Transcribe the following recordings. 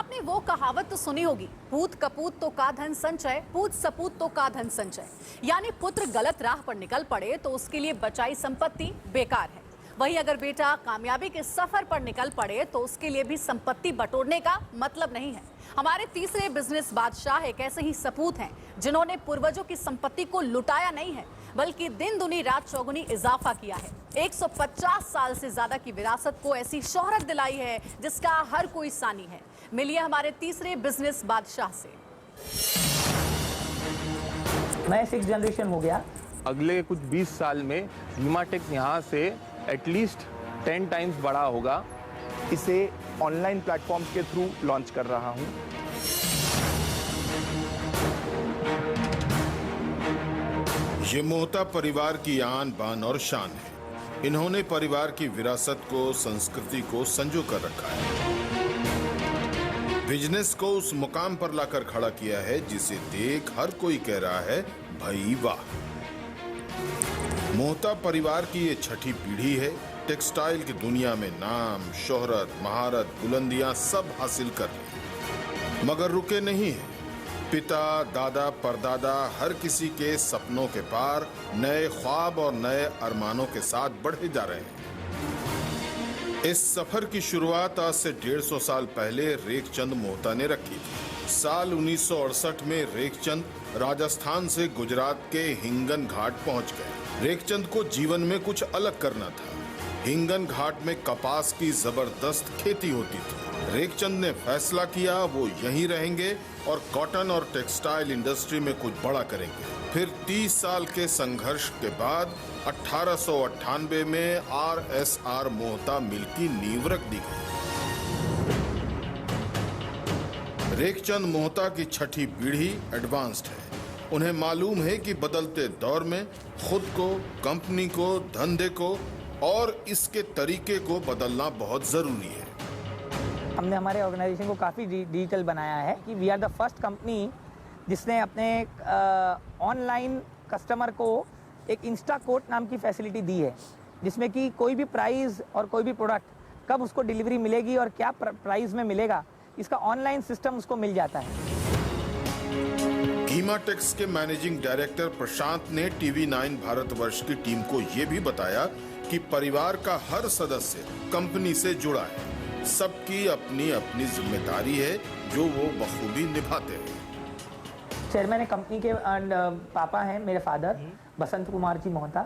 आपने वो कहावत तो सुनी होगी, पूत कपूत तो का धन संचय, पूत सपूत तो का धन संचय। यानी पुत्र गलत राह पर निकल पड़े तो उसके लिए बचाई संपत्ति बेकार है। वहीं अगर बेटा कामयाबी के सफर पर निकल पड़े तो उसके लिए भी संपत्ति बटोरने का मतलब नहीं है। हमारे तीसरे बिजनेस बादशाह एक ऐसे ही सपूत हैं जिन्होंने पूर्वजों की संपत्ति को लुटाया नहीं है, बल्कि दिन दुनी रात चौगुनी इजाफा किया है। 150 साल से ज्यादा की विरासत को ऐसी शोहरत दिलाई है जिसका हर कोई सानी है। मिलिए हमारे तीसरे बिजनेस बादशाह से। मैं 6th जनरेशन हो गया। अगले कुछ 20 साल में गीमाटेक्स यहाँ से एटलीस्ट 10 टाइम्स बड़ा होगा। इसे ऑनलाइन प्लेटफॉर्म्स के थ्रू लॉन्च कर रहा हूँ। ये मोहता परिवार की आन बान और शान है। इन्होंने परिवार की विरासत को, संस्कृति को संजो कर रखा है। बिजनेस को उस मुकाम पर लाकर खड़ा किया है जिसे देख हर कोई कह रहा है भाई वाह। मोहता परिवार की ये छठी पीढ़ी है। टेक्सटाइल की दुनिया में नाम, शोहरत, महारत, बुलंदियां सब हासिल कर ली, मगर रुके नहीं है। पिता, दादा, परदादा हर किसी के सपनों के पार नए ख्वाब और नए अरमानों के साथ बढ़े जा रहे हैं। इस सफर की शुरुआत आज से 150 साल पहले रेखचंद मोहता ने रखी थी। साल 1968 में रेखचंद राजस्थान से गुजरात के हिंगन घाट पहुंच गए। रेखचंद को जीवन में कुछ अलग करना था। हिंगन घाट में कपास की जबरदस्त खेती होती थी। रेखचंद ने फैसला किया वो यहीं रहेंगे और कॉटन और टेक्सटाइल इंडस्ट्री में कुछ बड़ा करेंगे। फिर 30 साल के संघर्ष के बाद 1898 में RSR मोहता मिल की नींव रख दी गई। रेखचंद मोहता की छठी पीढ़ी एडवांस्ड है। उन्हें मालूम है कि बदलते दौर में खुद को, कंपनी को, धंधे को और इसके तरीके को बदलना बहुत जरूरी है। हमने हमारे ऑर्गेनाइजेशन को काफ़ी डिजिटल बनाया है कि we are the first company जिसने अपने ऑनलाइन कस्टमर को एक इंस्टा कोड नाम की फैसिलिटी दी है, जिसमें कि कोई भी प्राइस और कोई भी प्रोडक्ट कब उसको डिलीवरी मिलेगी और क्या प्राइस में मिलेगा, इसका ऑनलाइन सिस्टम उसको मिल जाता है। गीमाटेक्स के मैनेजिंग डायरेक्टर प्रशांत ने TV9 भारतवर्ष की टीम को ये भी बताया कि परिवार का हर सदस्य कंपनी से जुड़ा है। सबकी अपनी अपनी जिम्मेदारी है जो वो बखूबी निभाते हैं। चेयरमैन कंपनी के पापा हैं मेरे फादर बसंत कुमार जी मोहता।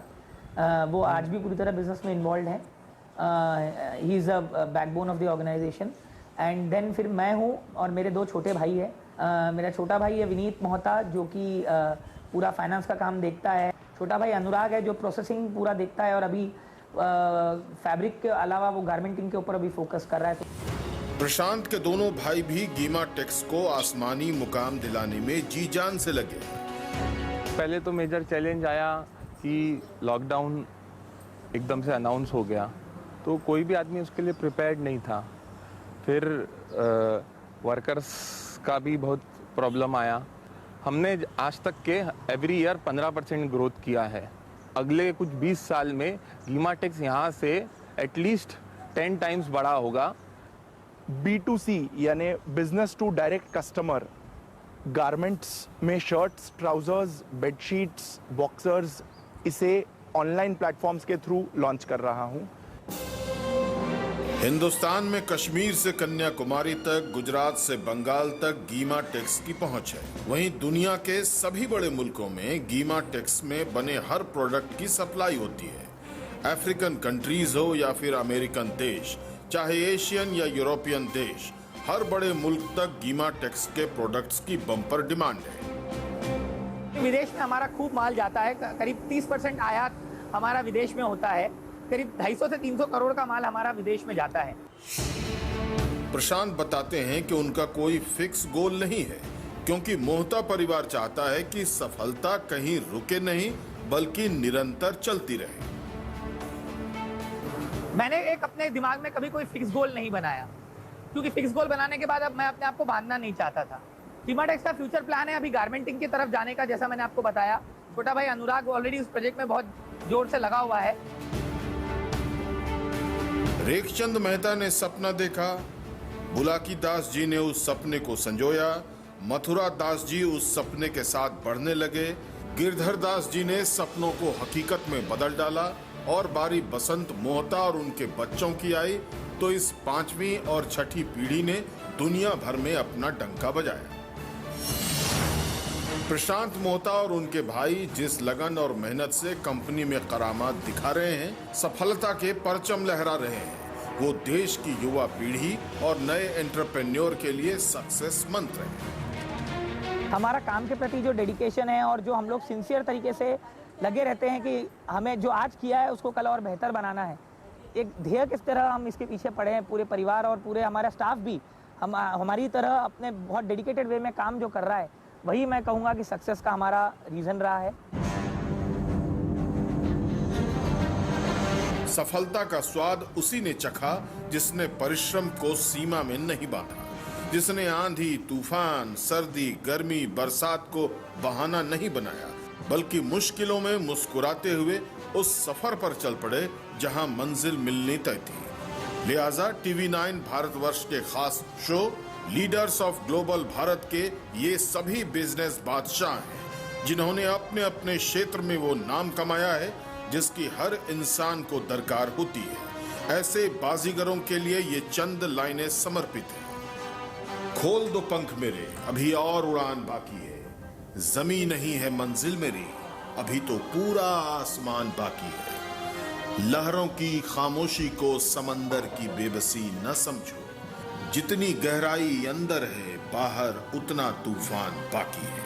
वो आज भी पूरी तरह बिजनेस में इन्वॉल्व हैं। He is a backbone of the organisation. And then फिर मैं हूँ और मेरे दो छोटे भाई हैं। मेरा छोटा भाई है विनीत मोहता जो कि पूरा फाइनेंस का काम देखता है। छोटा भाई अनुराग है जो प्रोसेसिंग पूरा देखता है और अभी फैब्रिक के अलावा वो गारमेंटिंग के ऊपर अभी फोकस कर रहा है। प्रशांत के दोनों भाई भी गीमाटेक्स को आसमानी मुकाम दिलाने में जी जान से लगे। पहले तो मेजर चैलेंज आया कि लॉकडाउन एकदम से अनाउंस हो गया, तो कोई भी आदमी उसके लिए प्रिपेयर्ड नहीं था। फिर वर्कर्स का भी बहुत प्रॉब्लम आया। हमने आज तक के एवरी ईयर 15% ग्रोथ किया है। अगले कुछ 20 साल में गीमाटेक्स यहाँ से एटलीस्ट 10 टाइम्स बड़ा होगा। B2C यानी business to direct customer, garments में शर्ट्स, ट्राउजर्स, बेडशीट्स, बॉक्सर्स, इसे ऑनलाइन प्लेटफॉर्म्स के थ्रू लॉन्च कर रहा हूँ। हिंदुस्तान में कश्मीर से कन्याकुमारी तक, गुजरात से बंगाल तक गीमाटेक्स की पहुंच है। वहीं दुनिया के सभी बड़े मुल्कों में गीमाटेक्स में बने हर प्रोडक्ट की सप्लाई होती है। अफ्रीकन कंट्रीज हो या फिर अमेरिकन देश, चाहे एशियन या यूरोपियन देश, हर बड़े मुल्क तक गीमाटेक्स के प्रोडक्ट्स की बम्पर डिमांड है। विदेश में हमारा खूब माल जाता है। करीब 30% आयात हमारा विदेश में होता है। करीब 250 से 300 करोड़ का माल हमारा विदेश में जाता है। प्रशांत बताते हैं कि उनका कोई फिक्स गोल नहीं है, क्योंकि मोहता परिवार चाहता है कि सफलता कहीं रुके नहीं बल्कि निरंतर चलती रहे। मैंने एक अपने दिमाग में कभी कोई फिक्स गोल नहीं बनाया, क्योंकि फिक्स गोल बनाने के बाद अब मैं अपने आप को बांधना नहीं चाहता था। गीमाटेक्स का फ्यूचर प्लान है अभी गारमेंटिंग की तरफ जाने का, जैसा मैंने आपको बताया। छोटा भाई अनुराग ऑलरेडी उस प्रोजेक्ट में बहुत जोर से लगा हुआ है। रेखचंद मेहता ने सपना देखा, बुलाकी दास जी ने उस सपने को संजोया, मथुरा दास जी उस सपने के साथ बढ़ने लगे, गिरधर दास जी ने सपनों को हकीकत में बदल डाला और बारी बसंत मोहता और उनके बच्चों की आई तो इस 5वीं और 6ठी पीढ़ी ने दुनिया भर में अपना डंका बजाया। प्रशांत मोहता और उनके भाई जिस लगन और मेहनत से कंपनी में करामात दिखा रहे हैं, सफलता के परचम लहरा रहे हैं, वो देश की युवा पीढ़ी और नए एंटरप्रेन्योर के लिए सक्सेस मंत्र है। हमारा काम के प्रति जो डेडिकेशन है और जो हम लोग सिंसियर तरीके से लगे रहते हैं कि हमें जो आज किया है उसको कल और बेहतर बनाना है, एक ध्येय किस तरह हम इसके पीछे पड़े हैं, पूरे परिवार और पूरे हमारा स्टाफ भी हमारी तरह अपने बहुत डेडिकेटेड वे में काम जो कर रहा है, वही मैं कहूँगा कि सक्सेस का हमारा रीज़न रहा है। सफलता का स्वाद उसी ने चखा जिसने परिश्रम को सीमा में नहीं बांधा, जिसने आंधी तूफान सर्दी गर्मी बरसात को बहाना नहीं बनाया, बल्कि मुश्किलों में मुस्कुराते हुए उस सफर पर चल पड़े जहां मंजिल मिलनी तय थी। लिहाजा TV9 भारतवर्ष के खास show leaders of global Bharat के ये सभी बिजनेस बादशाह हैं जिन्होंने अपने अपने क्षेत्र में वो नाम कमाया है जिसकी हर इंसान को दरकार होती है। ऐसे बाजीगरों के लिए ये चंद लाइनें समर्पित हैं। खोल दो पंख मेरे, अभी और उड़ान बाकी है, जमी नहीं है मंजिल मेरी, अभी तो पूरा आसमान बाकी है। लहरों की खामोशी को समंदर की बेबसी न समझो, जितनी गहराई अंदर है बाहर उतना तूफान बाकी है।